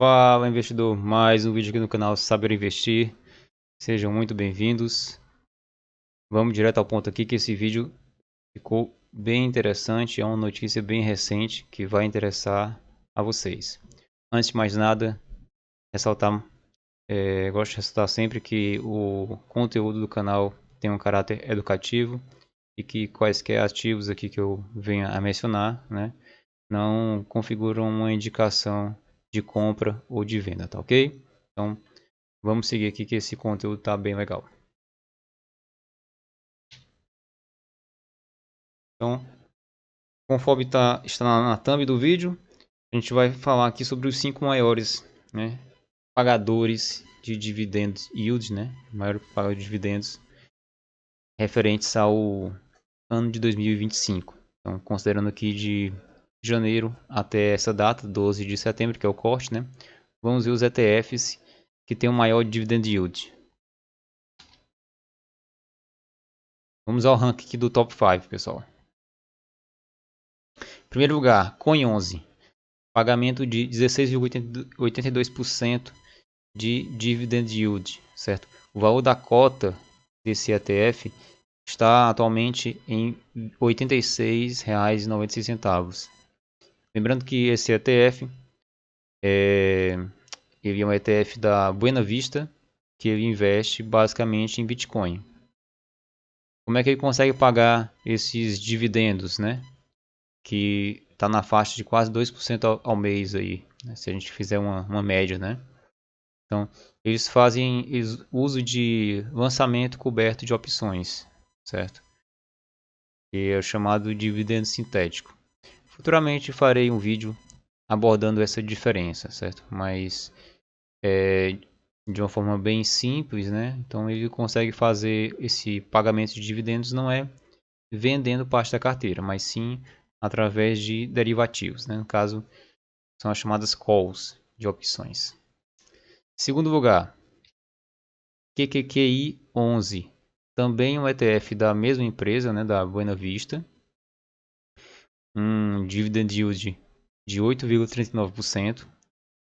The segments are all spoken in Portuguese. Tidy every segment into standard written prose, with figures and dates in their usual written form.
Fala, investidor, mais um vídeo aqui no canal Saber Investir. Sejam muito bem-vindos. Vamos direto ao ponto aqui que esse vídeo ficou bem interessante, é uma notícia bem recente que vai interessar a vocês. Antes de mais nada, gosto de ressaltar sempre que o conteúdo do canal tem um caráter educativo e que quaisquer ativos aqui que eu venha a mencionar, né, não configuram uma indicação de compra ou de venda, tá ok? Então, vamos seguir aqui que esse conteúdo tá bem legal. Então, conforme está na thumb do vídeo, a gente vai falar aqui sobre os 5 maiores, né, pagadores de dividendos yield, né, maior pagador de dividendos referentes ao ano de 2025. Então, considerando aqui de janeiro até essa data, 12 de setembro, que é o corte, né, vamos ver os ETFs que tem o maior dividend yield. Vamos ao ranking aqui do top 5, pessoal. Em primeiro lugar, Coin11, pagamento de 16,82% de dividend yield, certo? O valor da cota desse ETF está atualmente em R$ 86,96. Lembrando que esse ETF ele é um ETF da Buena Vista, que ele investe basicamente em Bitcoin. Como é que ele consegue pagar esses dividendos, né? Que está na faixa de quase 2% ao mês aí, né? Se a gente fizer uma média, né? Então, eles fazem uso de lançamento coberto de opções, certo? Que é o chamado dividendo sintético. Futuramente farei um vídeo abordando essa diferença, certo? Mas de uma forma bem simples, né? Então ele consegue fazer esse pagamento de dividendos não é vendendo parte da carteira, mas sim através de derivativos, né? No caso, são as chamadas calls de opções. Segundo lugar, QQQI 11, também um ETF da mesma empresa, né, da Buena Vista, um dividend yield de 8,39%.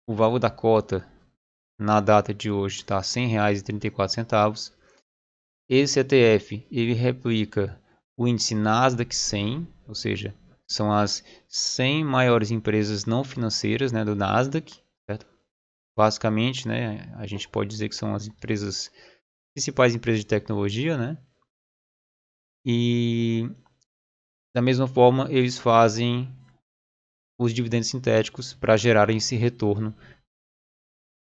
O valor da cota na data de hoje está R$ 100,34. Esse ETF ele replica o índice Nasdaq 100, ou seja, são as 100 maiores empresas não financeiras, né, do Nasdaq, certo? Basicamente, né, a gente pode dizer que são as principais empresas de tecnologia, né? E da mesma forma eles fazem os dividendos sintéticos para gerar esse retorno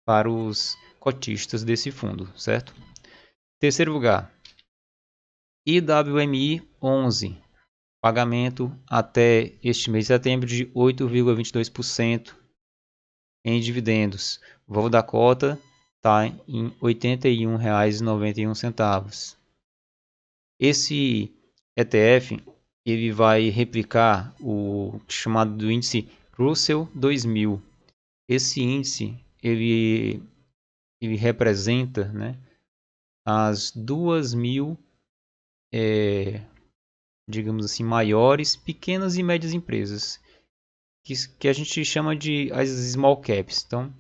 para os cotistas desse fundo, certo? Terceiro lugar, IWMI 11, pagamento até este mês de setembro de 8,22% em dividendos. O valor da cota está em R$ 81,91. Esse ETF ele vai replicar o chamado do índice Russell 2000. Esse índice ele representa, né, as 2.000 digamos assim, maiores, pequenas e médias empresas, que a gente chama de as small caps. Então,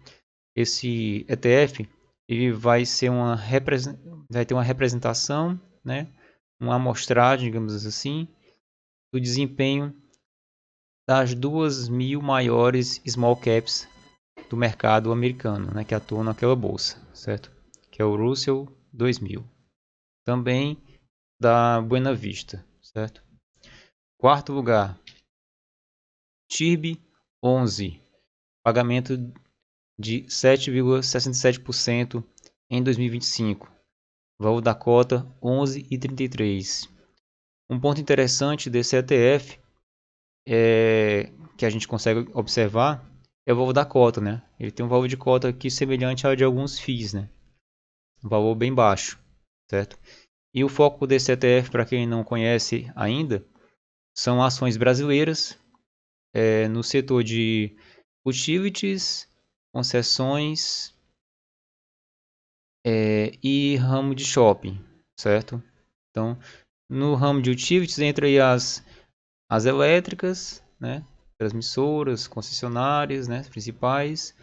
esse ETF ele vai ter uma representação, né, uma amostragem, digamos assim, do desempenho das 2.000 maiores small caps do mercado americano, né, que atuam naquela bolsa, certo? Que é o Russell 2000. Também da Buena Vista, certo? Quarto lugar, TIRB 11, pagamento de 7,67% em 2025. Valor da cota 11,33. Um ponto interessante desse ETF que a gente consegue observar é o valor da cota, né? Ele tem um valor de cota aqui semelhante ao de alguns FIIs, né? Um valor bem baixo, certo? E o foco desse ETF, para quem não conhece ainda, são ações brasileiras no setor de utilities, concessões e ramo de shopping, certo? Então, no ramo de utilities entra aí as elétricas, né? Transmissoras, concessionárias, né? Principais,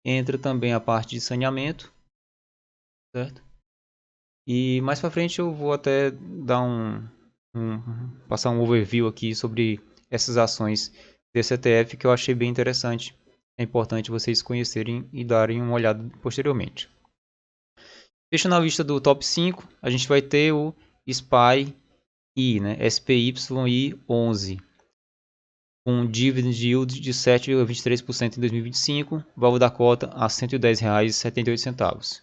entra também a parte de saneamento, certo? E mais para frente eu vou até dar passar um overview aqui sobre essas ações desse ETF que eu achei bem interessante. É importante vocês conhecerem e darem uma olhada posteriormente. Fechando a lista do top 5, a gente vai ter o SPY, né? SPYI11, com dividend yield de 7,23% em 2025, valor da cota a R$ 110,78.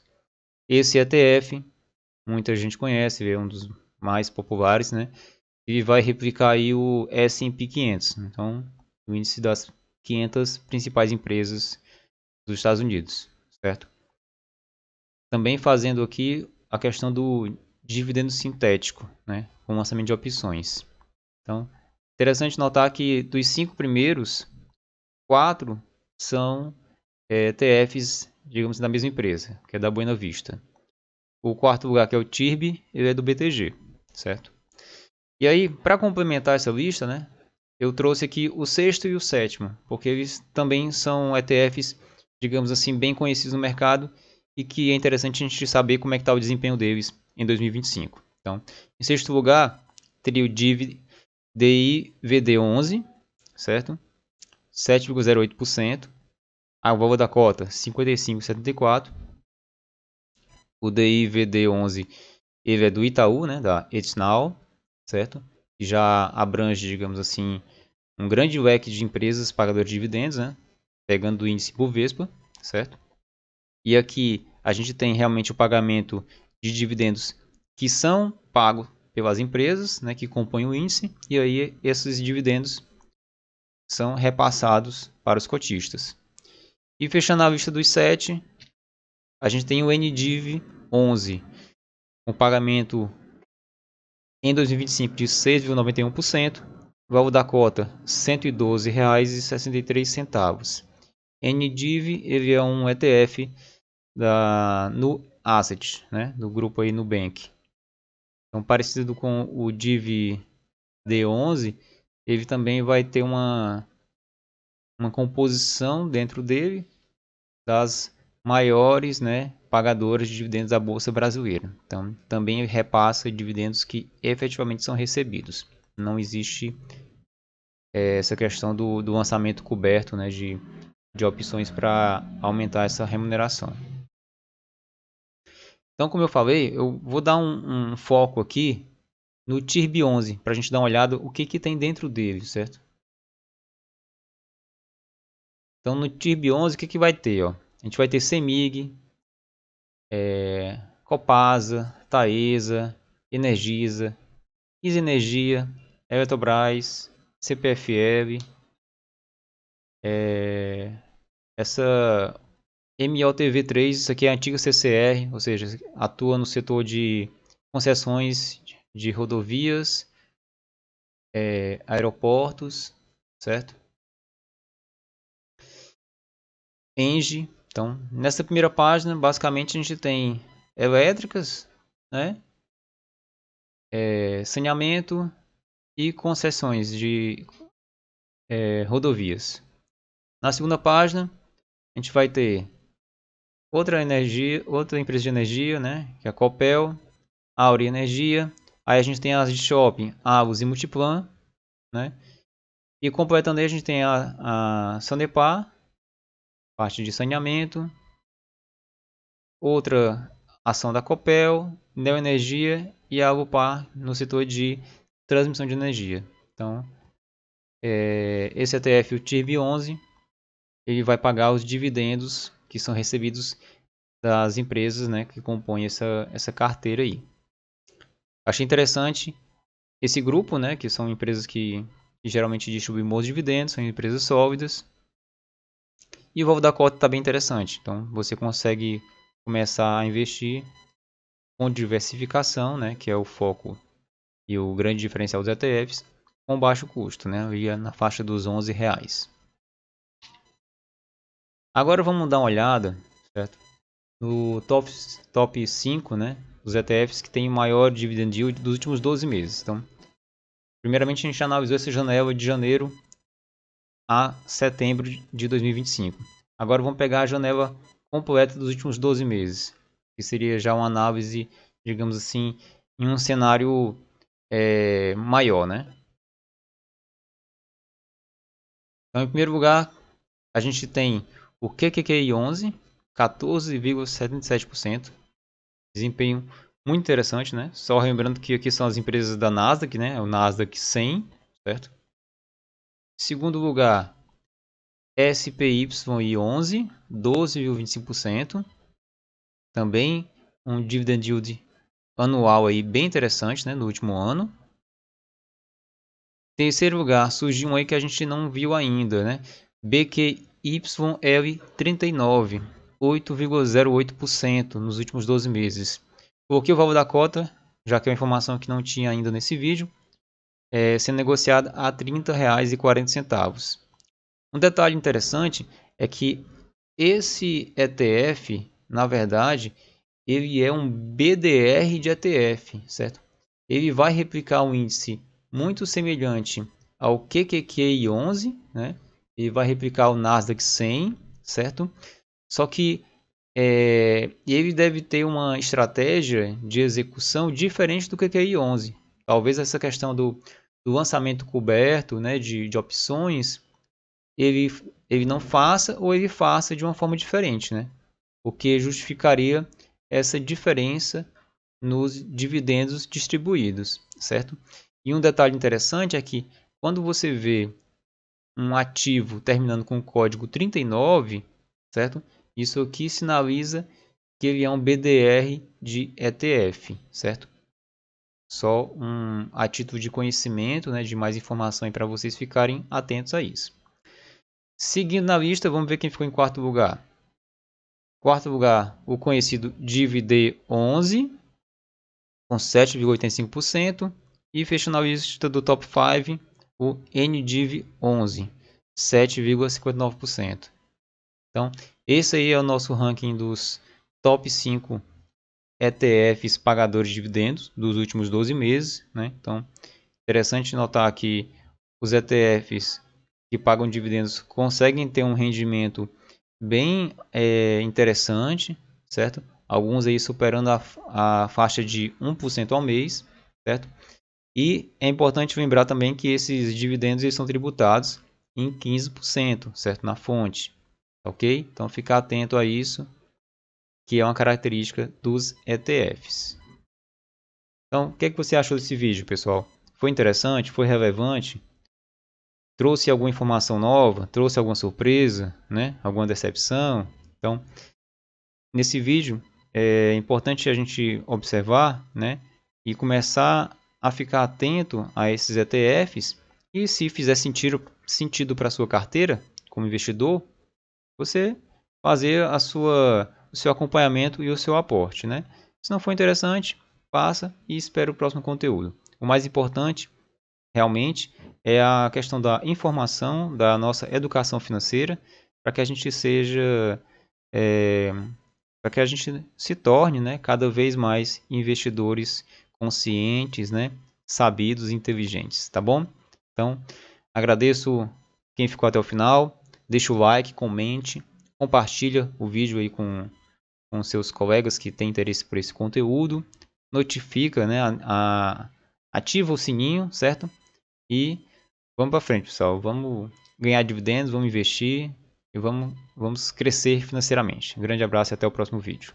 Esse ETF, muita gente conhece, é um dos mais populares, né? E vai replicar aí o S&P 500, então o índice das 500 principais empresas dos Estados Unidos, certo? Também fazendo aqui a questão do dividendo sintético, né, com lançamento de opções. Então, interessante notar que dos 5 primeiros, 4 são ETFs, digamos, da mesma empresa, que é da Buena Vista. O quarto lugar, que é o TIRB, ele é do BTG, certo? E aí, para complementar essa lista, né, eu trouxe aqui o sexto e o sétimo, porque eles também são ETFs, digamos assim, bem conhecidos no mercado e que é interessante a gente saber como é que está o desempenho deles em 2025. Então, em sexto lugar, teria o DIVD11, certo? 7,08%. A valor da cota, 55,74. O DIVD11, ele é do Itaú, né, da It's Now, certo? Que já abrange, digamos assim, um grande leque de empresas pagadoras de dividendos, né? Pegando o índice Bovespa, certo? E aqui a gente tem realmente o pagamento de dividendos que são pagos pelas empresas, né, que compõem o índice, e aí esses dividendos são repassados para os cotistas. E fechando a lista dos 7, a gente tem o NDIV 11, com pagamento em 2025 de 6,91%, valor da cota R$ 112,63. NDIV ele é um ETF da Nu Asset, né, do grupo aí Nubank. Então, parecido com o DIV D11, ele também vai ter uma composição dentro dele das maiores, né, pagadoras de dividendos da Bolsa Brasileira. Então, também repassa dividendos que efetivamente são recebidos. Não existe essa questão do lançamento coberto, né, de opções para aumentar essa remuneração. Então, como eu falei, eu vou dar um foco aqui no TIRB11, para a gente dar uma olhada o que tem dentro dele, certo? Então, no TIRB11, o que vai ter? Ó? A gente vai ter CEMIG, Copasa, Taesa, Energisa, Isa Energia, Eletrobras, CPFL, essa MOTV3, isso aqui é a antiga CCR, ou seja, atua no setor de concessões de rodovias, aeroportos, certo? Engie. Então, nessa primeira página, basicamente a gente tem elétricas, né? Saneamento e concessões de rodovias. Na segunda página, a gente vai ter outra empresa de energia, né? Que é a Copel, Aurea Energia. Aí a gente tem as de shopping, Avos e Multiplan, né? E completando aí a gente tem a Sanepar, parte de saneamento. Outra ação da Copel, Neoenergia e a Alupar no setor de transmissão de energia. Então, esse ETF, o TIRB11, ele vai pagar os dividendos que são recebidos das empresas, né, que compõem essa carteira aí. Achei interessante esse grupo, né, que são empresas que geralmente distribuem bons dividendos, são empresas sólidas. E o valor da cota está bem interessante. Então, você consegue começar a investir com diversificação, né, que é o foco e o grande diferencial dos ETFs, com baixo custo, né, ali na faixa dos R$11. Agora vamos dar uma olhada, certo, no top 5, né, dos ETFs que tem maior dividend yield dos últimos 12 meses. Então, primeiramente a gente analisou essa janela de janeiro a setembro de 2025. Agora vamos pegar a janela completa dos últimos 12 meses, que seria já uma análise, digamos assim, em um cenário maior, né? Então, em primeiro lugar, a gente tem o QQQI 11, 14,77%. Desempenho muito interessante, né? Só lembrando que aqui são as empresas da Nasdaq, né? O Nasdaq 100, certo? Em segundo lugar, SPY 11, 12,25%. Também um dividend yield anual aí bem interessante, né? No último ano. Em terceiro lugar, surgiu um aí que a gente não viu ainda, né? BQYL39, 8,08% nos últimos 12 meses. Coloquei o valor da cota, já que é uma informação que não tinha ainda nesse vídeo, sendo negociada a R$ 30,40. Um detalhe interessante é que esse ETF, na verdade, ele é um BDR de ETF, certo? Ele vai replicar um índice muito semelhante ao QQQI 11, né? Ele vai replicar o Nasdaq 100, certo? Só que ele deve ter uma estratégia de execução diferente do QQI 11. Talvez essa questão do lançamento coberto, né, de opções, ele não faça ou ele faça de uma forma diferente, né? O que justificaria essa diferença nos dividendos distribuídos, certo? E um detalhe interessante é que quando você vê um ativo terminando com o código 39, certo? Isso aqui sinaliza que ele é um BDR de ETF, certo? Só a título de conhecimento, né, de mais informação para vocês ficarem atentos a isso. Seguindo na lista, vamos ver quem ficou em quarto lugar. Quarto lugar, o conhecido DIVD11, com 7,85%. E fechando a lista do top 5, o NDIV11, 7,59%. Então, esse aí é o nosso ranking dos top 5 ETFs pagadores de dividendos dos últimos 12 meses. Né? Então, interessante notar que os ETFs que pagam dividendos conseguem ter um rendimento bem interessante, certo? Alguns aí superando a faixa de 1% ao mês, certo? E é importante lembrar também que esses dividendos eles são tributados em 15%, certo? Na fonte, ok? Então ficar atento a isso, que é uma característica dos ETFs. Então, o que você achou desse vídeo, pessoal? Foi interessante? Foi relevante? Trouxe alguma informação nova? Trouxe alguma surpresa? Né? Alguma decepção? Então, nesse vídeo, é importante a gente observar, né? E começar a ficar atento a esses ETFs e se fizer sentido para a sua carteira, como investidor, você fazer o seu acompanhamento e o seu aporte, né? Se não for interessante, passa e espera o próximo conteúdo. O mais importante, realmente, é a questão da informação, da nossa educação financeira, para que a gente seja, para que a gente se torne, né, cada vez mais investidores conscientes, né, sabidos e inteligentes, tá bom? Então, agradeço quem ficou até o final. Deixa o like, comente, compartilha o vídeo aí com seus colegas que têm interesse por esse conteúdo. Notifica, né, ativa o sininho, certo? E vamos para frente, pessoal. Vamos ganhar dividendos, vamos investir e vamos crescer financeiramente. Um grande abraço e até o próximo vídeo.